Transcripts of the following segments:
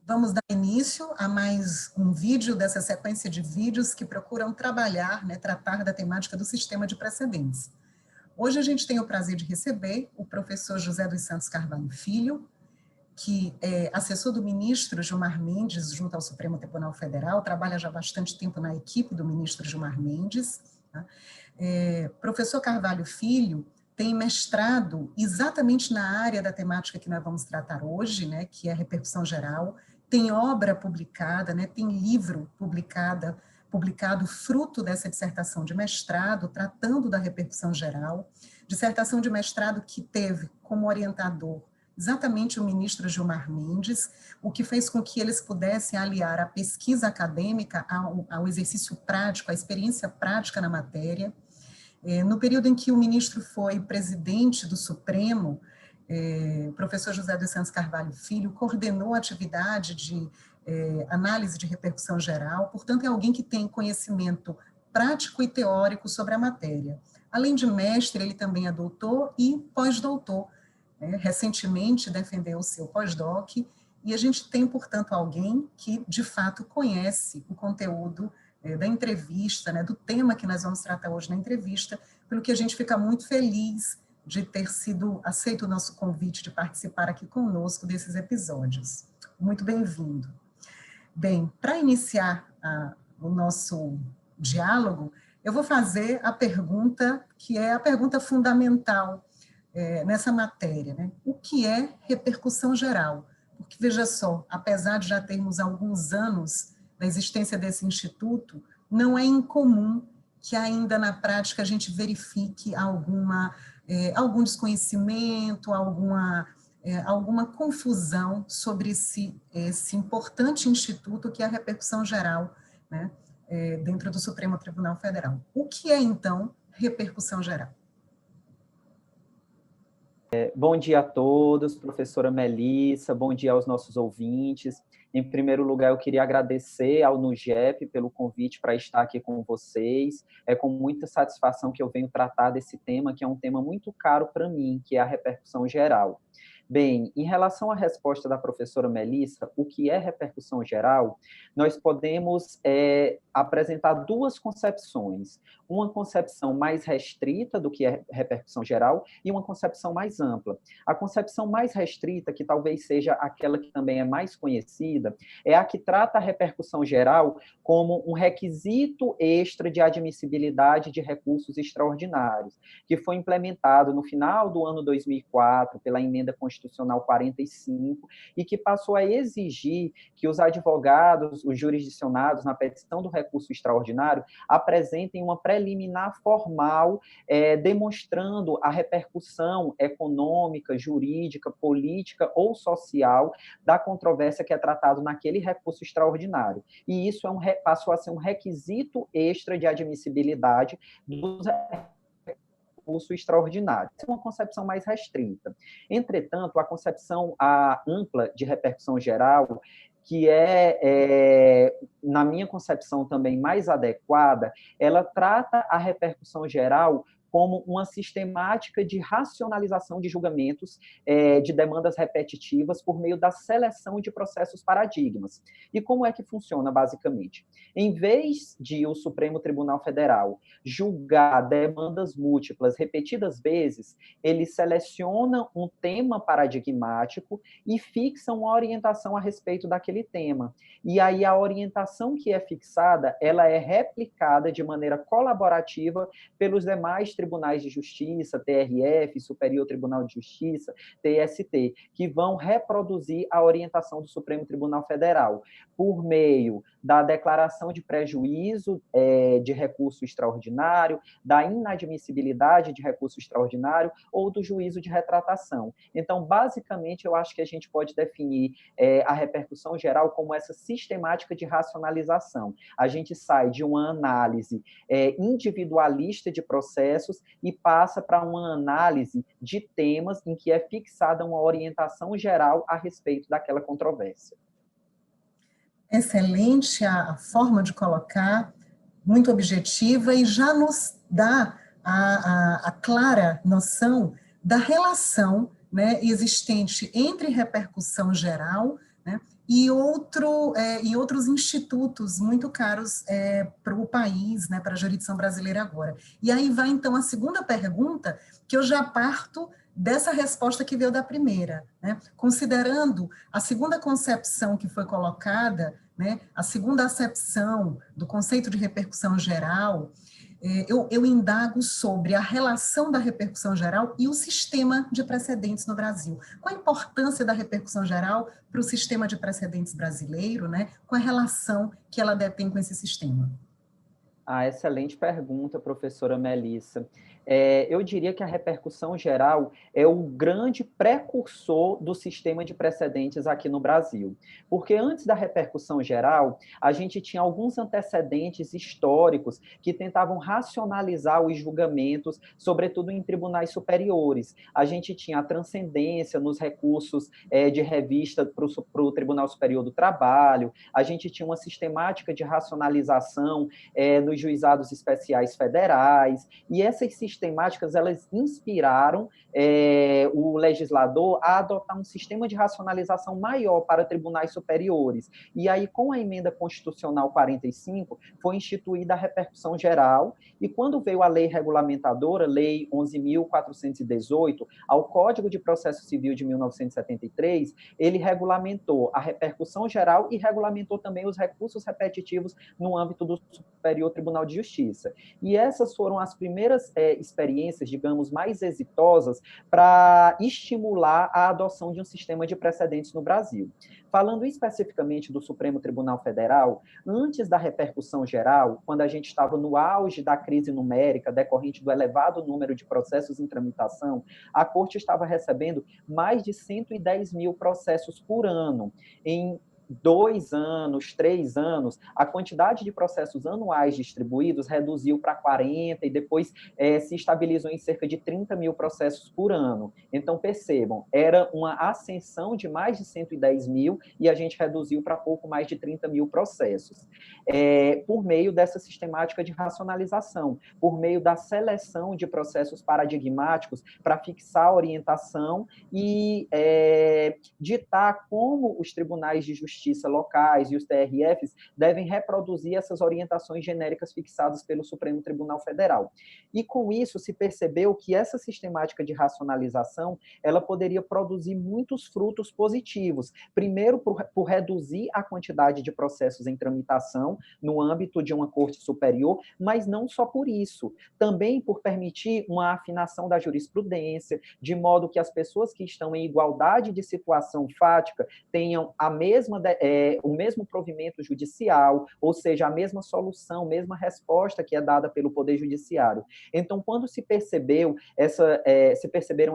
Vamos dar início a mais um vídeo dessa sequência de vídeos que procuram trabalhar, tratar da temática do sistema de precedentes. Hoje a gente tem o prazer de receber o professor José dos Santos Carvalho Filho, que é assessor do ministro Gilmar Mendes junto ao Supremo Tribunal Federal, trabalha já há bastante tempo na equipe do ministro Gilmar Mendes. Tá? Professor Carvalho Filho tem mestrado exatamente na área da temática que nós vamos tratar hoje, que é a repercussão geral, tem obra publicada, tem livro publicado fruto dessa dissertação de mestrado, tratando da repercussão geral, dissertação de mestrado que teve como orientador exatamente o ministro Gilmar Mendes, o que fez com que eles pudessem aliar a pesquisa acadêmica ao exercício prático, à experiência prática na matéria. No período em que o ministro foi presidente do Supremo, o professor José dos Santos Carvalho Filho coordenou a atividade de análise de repercussão geral, portanto, é alguém que tem conhecimento prático e teórico sobre a matéria. Além de mestre, ele também é doutor e pós-doutor. Recentemente defendeu o seu pós-doc, e a gente tem, portanto, alguém que, de fato, conhece o conteúdo da entrevista, do tema que nós vamos tratar hoje na entrevista, pelo que a gente fica muito feliz de ter sido aceito o nosso convite de participar aqui conosco desses episódios. Muito bem-vindo. Bem, para iniciar o nosso diálogo, eu vou fazer a pergunta que é a pergunta fundamental nessa matéria, O que é repercussão geral? Porque, veja só, apesar de já termos alguns anos da existência desse instituto, não é incomum que ainda na prática a gente verifique algum desconhecimento, alguma confusão sobre esse importante instituto que é a repercussão geral, dentro do Supremo Tribunal Federal. O que é, então, repercussão geral? Bom dia a todos, professora Melissa, bom dia aos nossos ouvintes. Em primeiro lugar, eu queria agradecer ao NUGEP pelo convite para estar aqui com vocês. É com muita satisfação que eu venho tratar desse tema, que é um tema muito caro para mim, que é a repercussão geral. Bem, em relação à resposta da professora Melissa, o que é repercussão geral, nós podemos apresentar duas concepções. Uma concepção mais restrita do que é repercussão geral e uma concepção mais ampla. A concepção mais restrita, que talvez seja aquela que também é mais conhecida, é a que trata a repercussão geral como um requisito extra de admissibilidade de recursos extraordinários, que foi implementado no final do ano 2004 pela Emenda Constitucional 45 e que passou a exigir que os advogados, os jurisdicionados, na petição do recurso extraordinário, apresentem uma preliminar formal demonstrando a repercussão econômica, jurídica, política ou social da controvérsia que é tratado naquele recurso extraordinário. E isso passou a ser um requisito extra de admissibilidade dos recurso extraordinário. Essa é uma concepção mais restrita. Entretanto, a concepção ampla de repercussão geral, que na minha concepção também mais adequada, ela trata a repercussão geral como uma sistemática de racionalização de julgamentos de demandas repetitivas por meio da seleção de processos paradigmas. E como é que funciona, basicamente? Em vez de o Supremo Tribunal Federal julgar demandas múltiplas repetidas vezes, ele seleciona um tema paradigmático e fixa uma orientação a respeito daquele tema. E aí a orientação que é fixada, ela é replicada de maneira colaborativa pelos demais tribunais de justiça, TRF, Superior Tribunal de Justiça, TST, que vão reproduzir a orientação do Supremo Tribunal Federal por meio da declaração de prejuízo de recurso extraordinário, da inadmissibilidade de recurso extraordinário ou do juízo de retratação. Então, basicamente, eu acho que a gente pode definir a repercussão geral como essa sistemática de racionalização. A gente sai de uma análise individualista de processos e passa para uma análise de temas em que é fixada uma orientação geral a respeito daquela controvérsia. Excelente a forma de colocar, muito objetiva, e já nos dá a clara noção da relação existente entre repercussão geral e outros institutos muito caros para o país, né, para a jurisdição brasileira agora. E aí vai, então, a segunda pergunta, que eu já parto dessa resposta que veio da primeira, né? Considerando a segunda concepção que foi colocada, né, a segunda acepção do conceito de repercussão geral, eu indago sobre a relação da repercussão geral e o sistema de precedentes no Brasil. Qual a importância da repercussão geral para o sistema de precedentes brasileiro, né? Qual a relação que ela detém com esse sistema? Excelente pergunta, professora Melissa. Eu diria que a repercussão geral é o grande precursor do sistema de precedentes aqui no Brasil. Porque antes da repercussão geral, a gente tinha alguns antecedentes históricos que tentavam racionalizar os julgamentos, sobretudo em tribunais superiores. A gente tinha a transcendência nos recursos de revista para o Tribunal Superior do Trabalho, a gente tinha uma sistemática de racionalização nos juizados especiais federais, e essas sistemáticas, elas inspiraram o legislador a adotar um sistema de racionalização maior para tribunais superiores. E aí, com a emenda constitucional 45, foi instituída a repercussão geral, e quando veio a lei regulamentadora, lei 11.418, ao Código de Processo Civil de 1973, ele regulamentou a repercussão geral e regulamentou também os recursos repetitivos no âmbito do Superior Tribunal de Justiça. E essas foram as primeiras experiências, digamos, mais exitosas para estimular a adoção de um sistema de precedentes no Brasil. Falando especificamente do Supremo Tribunal Federal, antes da repercussão geral, quando a gente estava no auge da crise numérica decorrente do elevado número de processos em tramitação, a Corte estava recebendo mais de 110 mil processos por ano. Em 2 anos, 3 anos, a quantidade de processos anuais distribuídos reduziu para 40 e depois se estabilizou em cerca de 30 mil processos por ano. Então, percebam, era uma ascensão de mais de 110 mil e a gente reduziu para pouco mais de 30 mil processos. Por meio dessa sistemática de racionalização, por meio da seleção de processos paradigmáticos para fixar a orientação e ditar como os tribunais de justiça locais e os TRFs devem reproduzir essas orientações genéricas fixadas pelo Supremo Tribunal Federal. E com isso se percebeu que essa sistemática de racionalização, ela poderia produzir muitos frutos positivos. Primeiro, por reduzir a quantidade de processos em tramitação no âmbito de uma corte superior, mas não só por isso, também por permitir uma afinação da jurisprudência, de modo que as pessoas que estão em igualdade de situação fática tenham o mesmo provimento judicial, ou seja, a mesma solução, a mesma resposta que é dada pelo Poder Judiciário. Então, quando se perceberam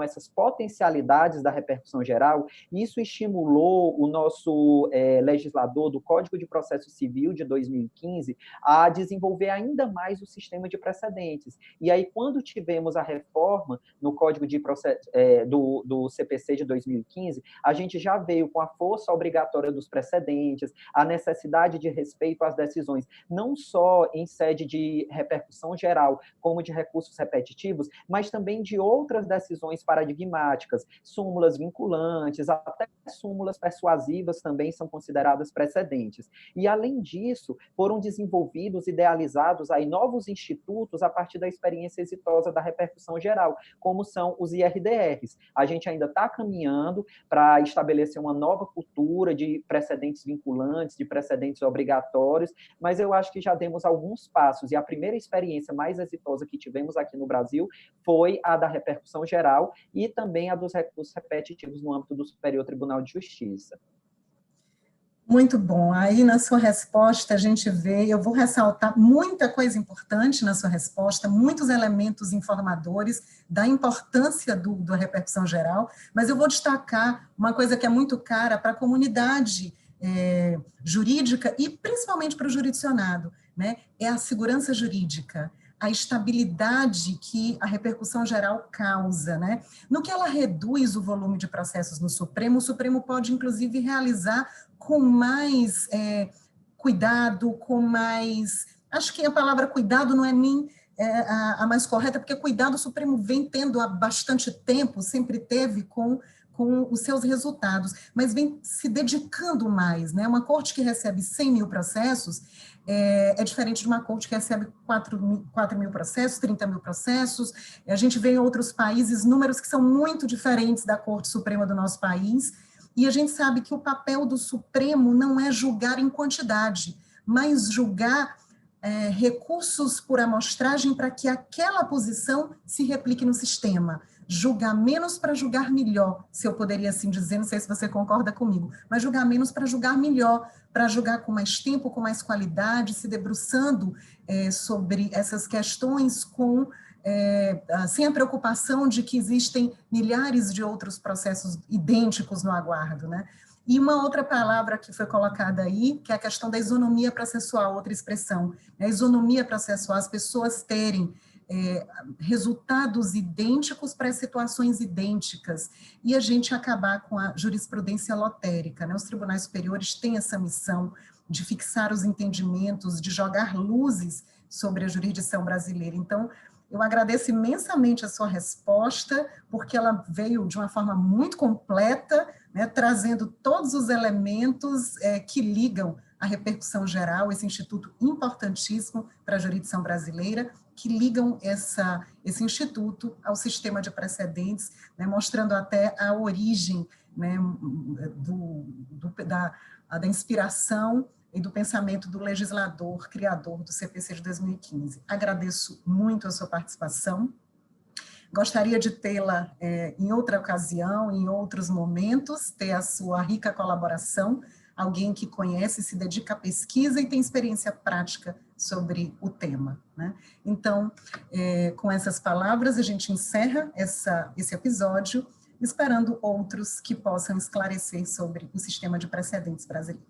essas potencialidades da repercussão geral, isso estimulou o nosso legislador do Código de Processo Civil de 2015 a desenvolver ainda mais o sistema de precedentes. E aí, quando tivemos a reforma no Código de Processo do CPC de 2015, a gente já veio com a força obrigatória dos precedentes, a necessidade de respeito às decisões, não só em sede de repercussão geral, como de recursos repetitivos, mas também de outras decisões paradigmáticas, súmulas vinculantes, até súmulas persuasivas também são consideradas precedentes. E, além disso, foram desenvolvidos, idealizados aí novos institutos a partir da experiência exitosa da repercussão geral, como são os IRDRs. A gente ainda está caminhando para estabelecer uma nova cultura de precedentes vinculantes, de precedentes obrigatórios, mas eu acho que já demos alguns passos, e a primeira experiência mais exitosa que tivemos aqui no Brasil foi a da repercussão geral e também a dos recursos repetitivos no âmbito do Superior Tribunal de Justiça. Muito bom. Aí, na sua resposta, a gente vê, eu vou ressaltar muita coisa importante na sua resposta, muitos elementos informadores da importância da repercussão geral, mas eu vou destacar uma coisa que é muito cara para a comunidade jurídica e principalmente para o jurisdicionado, né? É a segurança jurídica, a estabilidade que a repercussão geral causa, né? No que ela reduz o volume de processos no Supremo, o Supremo pode, inclusive, realizar com mais cuidado, com mais... Acho que a palavra cuidado não é nem a mais correta, porque cuidado o Supremo vem tendo há bastante tempo, sempre teve com com os seus resultados, mas vem se dedicando mais, né? Uma corte que recebe 100 mil processos é diferente de uma corte que recebe 4 mil processos, 30 mil processos. A gente vê em outros países números que são muito diferentes da Corte Suprema do nosso país, e a gente sabe que o papel do Supremo não é julgar em quantidade, mas julgar recursos por amostragem para que aquela posição se replique no sistema. Julgar menos para julgar melhor, se eu poderia assim dizer, não sei se você concorda comigo, mas julgar menos para julgar melhor, para julgar com mais tempo, com mais qualidade, se debruçando sobre essas questões sem a preocupação de que existem milhares de outros processos idênticos no aguardo, né? E uma outra palavra que foi colocada aí, que é a questão da isonomia processual, outra expressão. A isonomia processual, as pessoas terem resultados idênticos para situações idênticas, e a gente acabar com a jurisprudência lotérica, né? Os tribunais superiores têm essa missão de fixar os entendimentos, de jogar luzes sobre a jurisdição brasileira. Então, eu agradeço imensamente a sua resposta, porque ela veio de uma forma muito completa, né, trazendo todos os elementos que ligam a repercussão geral, esse instituto importantíssimo para a jurisdição brasileira, que ligam esse instituto ao sistema de precedentes, né, mostrando até a origem, né, da inspiração e do pensamento do legislador, criador do CPC de 2015. Agradeço muito a sua participação. Gostaria de tê-la em outra ocasião, em outros momentos, ter a sua rica colaboração, alguém que conhece, se dedica à pesquisa e tem experiência prática sobre o tema, né? Então, com essas palavras, a gente encerra esse episódio, esperando outros que possam esclarecer sobre o sistema de precedentes brasileiro.